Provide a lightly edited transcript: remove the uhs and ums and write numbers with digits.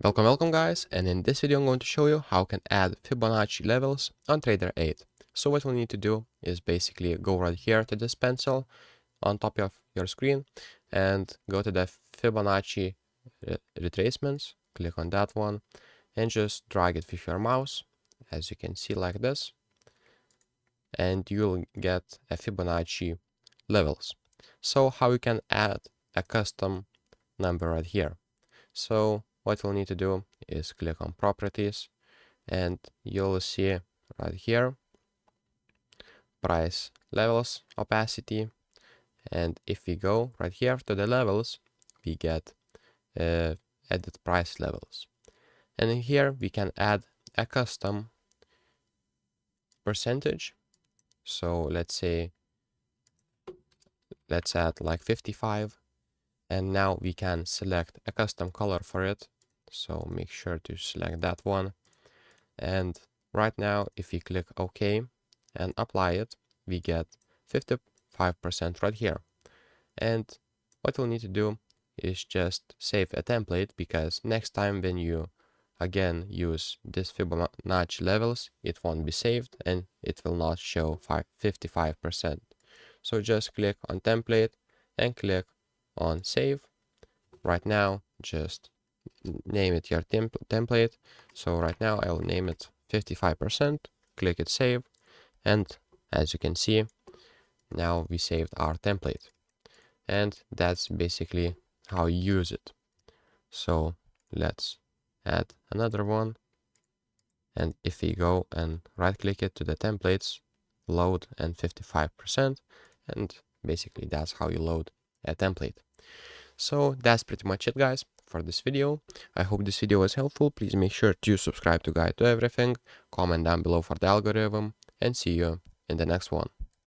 Welcome guys, and in this video I'm going to show you how you can add Fibonacci levels on Trader 8. So what we'll need to do is basically go right here to this pencil on top of your screen and go to the Fibonacci retracements, click on that one and just drag it with your mouse, as you can see like this, and you'll get a Fibonacci levels. So how you can add a custom number right here. So what we'll need to do is click on properties and you'll see right here price levels opacity, and if we go right here to the levels we get edit price levels, and in here we can add a custom percentage. So let's add like 55, and now we can select a custom color for it, so make sure to select that one. And right now if we click OK and apply it, we get 55% right here. And what we'll need to do is just save a template, because next time when you again use this Fibonacci levels, it won't be saved and it will not show 55%. So just click on template and click on save. Right now just name it your template. So right now I'll name it 55%, click it save, and as you can see now we saved our template, and that's basically how you use it. So let's add another one, and if we go and right click it to the templates, load and 55%, and basically that's how you load a template. So that's pretty much it guys for this video. I hope this video was helpful. Please make sure to subscribe to Guide to Everything, comment down below for the algorithm, and see you in the next one.